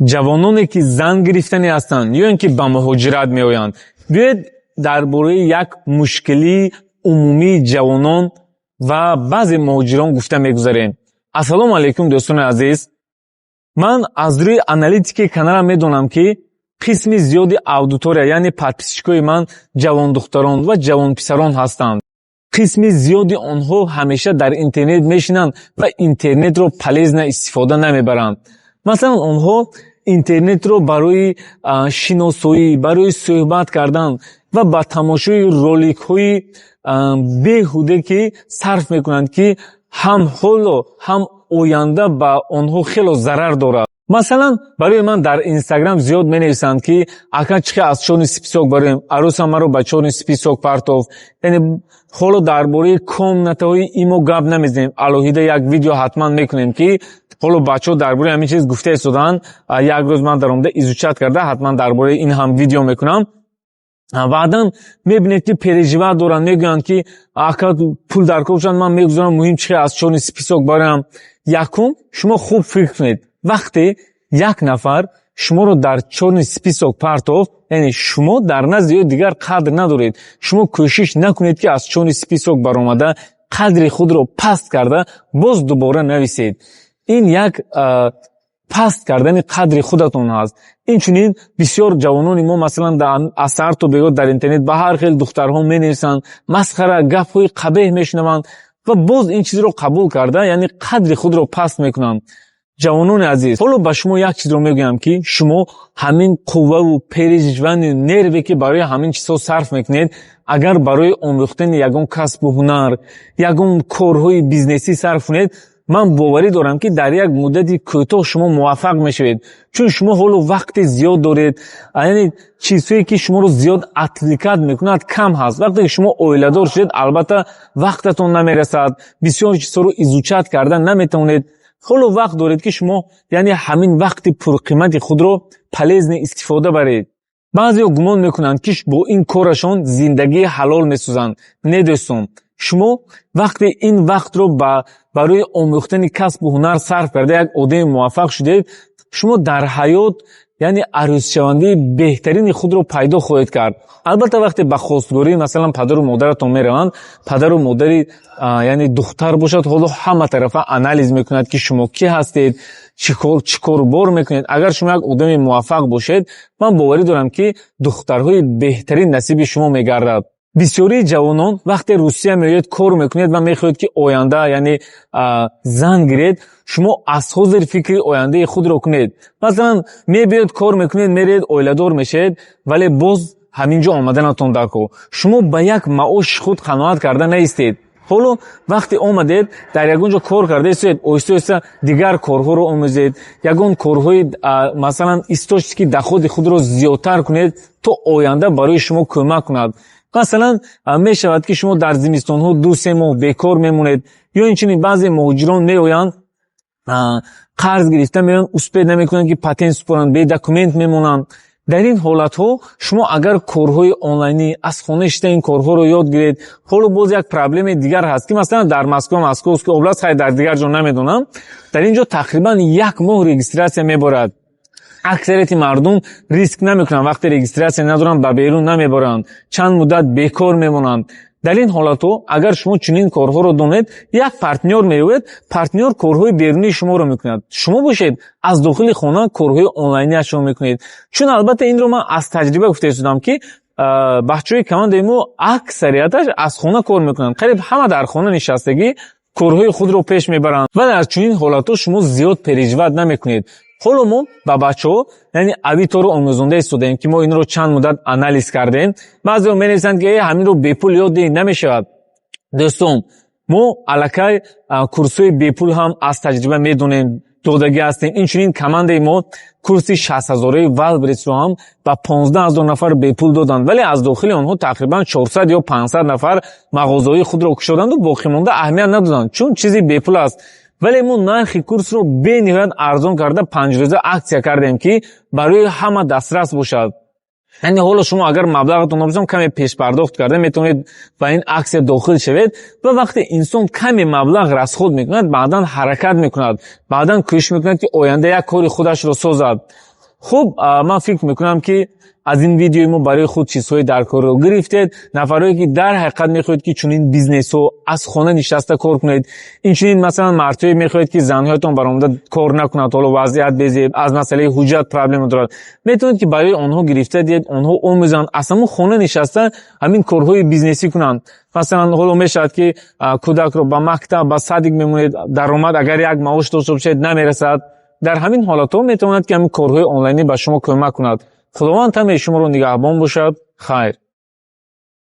جوانانی که زن گرفتنی هستند یا اینکه به مهاجرت میآیند، بیاید درباره یک مشکلی عمومی جوانان و بعضی مهاجران گفته میگذاریم. السلام علیکم دوستان عزیز. من از روی آنالیتیک کانال میدونم که قسم زیادی аудитория یعنی подписчикои من جوان دختران و جوان پسران هستند. قسم زیادی آنها همیشه در اینترنت میشینند و اینترنت رو полезно استفاده نمیبرند. مثلا آنها اینترنت رو برای شناسایی، برای صحبت کردن و با تماشای رولик های بیهوده که صرف میکنند که هم حال و هم آینده با آنها خیلی ضرر دارد. مثلا برای من در اینستاگرام زیاد می نویسند که اگر چه از چون سپیسوک بریم عروس مرا با چون سپیسوک پرتوف، یعنی حالا درباره کامنت‌های ایمو گپ نمیزنیم. الهیده یک ویدیو حتما میکنیم که حالا بچه‌ها درباره همین چیز گفته شدن. یک روز من در اونجا ایزوچت کرده، حتما درباره این هم ویدیو میکنم. بعداً میبینید که پریژیوا دارن، میگن که اگر پول در کارشان من میگذارم مهم چیه از چون سپیسوک برم. یکم شما خوب فکر کنید، وقتی یک نفر شما رو در چون سپیسوک پرتوف، یعنی شما در نزد دیگر قدر ندارید، شما کوشش نکنید که از چون سپیسوک برآمده قدر خود رو پست کرده باز دوباره نویسید. این یک پست کردن قدر خودتون هست. اینچنین بسیار جوانان ما مثلا در اثر تو بگو در اینترنت به هر خیل دخترها می نویسند، مسخره گپ‌های قبیح میشنوند و باز این چیز رو قبول کرده، یعنی قدر خود رو پست میکنند. جوانان عزیز، حالا به شما یک چیز رو میگم که شما همین قوه و پریج و نروی که برای همین چیزها صرف میکنید، اگر برای آموختن یگان کسب و هنر، یگان کارهای بیزنسی صرف کنید، من باوری دارم که در یک مدتی کوتاه شما موفق میشوید، چون شما حالا وقت زیاد دارید، یعنی چیزهایی که شما رو زیاد اپلیکات میکند کم هست. وقتی شما اویله دار شدید البته وقتتون نمیرسد، بسیار چیزها رو ایزوچت کردن نمیتونید. حالا وقت دارید که شما یعنی همین وقت پرقیمت خود رو полезно استفاده برید. بعضی‌ها گمان میکنند که با این کارشون زندگی حلال میسازند. نه دوستان، شما وقتی این وقت رو برای آموختن کسب و هنر صرف کرده یک آدم موفق شدید، شما در حیات یعنی عروس شونده بهترین خود رو پیدا خواهید کرد. البته وقتی به خواستگاری مثلا پدر و مادرتون میروند، پدر و مادری یعنی دختر باشد، حالا همه طرفه انالیز میکند که شما کی هستید، چیکار بار میکنید. اگر شما یک آدم موفق باشید، من باوری دارم که دخترهای بهترین نصیب شما میگردد. بسیاری جوانان وقتی روسیه میرید کار میکنید و میخواهید که آینده یعنی زن گیرید، شما از حاضر فکر آینده خود رو کنید. مثلا میبید کار میکنید، میرید اویله‌دار میشید، ولی باز همینجا آمدنتون دکو شما به یک معاش خود قناعت کرده نیستید. حالا وقتی آمدید در یگونجا کار کرده استید، اویسته دیگر کارها رو آموزید، یگون کارهای مثلا استوش که دخل خود رو زیادتر کنید تا آینده برای شما کمک کند. مثلا می شود که شما در زمستان ها 2-3 ماه بیکار میمونید، یا اینچنین بعضی مهاجران میآیند قرض گرفته میرن، اسپید نمیکنند که پاتنت سپارند، بی دکومنت میمونند. در این حالت ها شما اگر کارهای آنلاینی از خانه شده این کارها رو یاد گیرید، حالا باز یک پرابلم دیگر هست که مثلا در مسکو که اوبلاست خیلی در دیگر جا نمیدونم، در اینجا تقریبا 1 ماه رجیستراسیون میبرد. اکثریت مردم ریسک نمیکنن، وقتی رجیستراسیون ندارن به بیرون نمیبرند، چند مدت بیکار میمونند. در این حالتو اگر شما چنین کارها رو دونید، یک پارتنر میوید، پارتنر کارهای بیرونی شما رو میکند، شما باشید از داخل خانه کارهای آنلاینی شما میکنید. چون البته این رو من از تجربه گفته شدم که بچهای کماند ما اکثریتش از خانه کار میکنند، قریب همه در خانه نشستگی کارهای خود رو پیش میبرند و در چنین حالتو شما زیاد پریژوت نمیکنید. حالا ما با بچه‌ها یعنی اویتو رو آموزنده استودیم که ما این رو چند مدت انالیز کردیم. بعضی‌ها می‌نویسند که همین رو به پول یاد نمی‌شود. دوستان، ما الکی کورس‌های به پول هم از تجربه می‌دونیم، دادگی هستیم. این چنین کماند ما کورس 60000 والبریس رو هم با 15000 نفر به پول دادن، ولی از داخل آنها تقریبا 400 یا 500 نفر مغازه‌های خود را کشوندند و باقی مانده اهمیت ندادند، چون چیزی به پول است. ولی ما نرخ کورس رو به نهایت ارزان کرده 5 روزه اکسیا کردیم که برای همه دسترس باشد. یعنی حالا شما اگر مبلغتون نباشم کمی پیش پرداخت کرده میتونید و این عکس داخل شوید و وقتی انسان کمی مبلغ رصد میکند بعداً حرکت میکند، بعداً کوشش میکند که آینده یک کاری خودش رو سازد. خب من فکر میکنم که از این ویدیوی ما برای خود چیزهای در کار رو گرفتید. نفرایی که در حقیقت میخواید که چنین بیزنس رو از خانه نشسته کار کنید، این چنین مثلا مردایی میخواید که زنهایتون برآمده کار نکنند، حالا وضعیت بزید از مسئله حجت پرابلم دارد، میتونید که برای آنها گرفته دید، آنها آموزن اصلا خانه نشسته همین کارهای بیزنسی کنند. مثلا حالا میشد که کودک رو به مکتب به صدیق میمونید، درآمد اگر یک معاش داشته باشید نمیرسد، در همین حالت ها میتواند که همین کارهای آنلاینی به شما کمک کند. خداوند همه شما رو نگهبان باشد. خیر.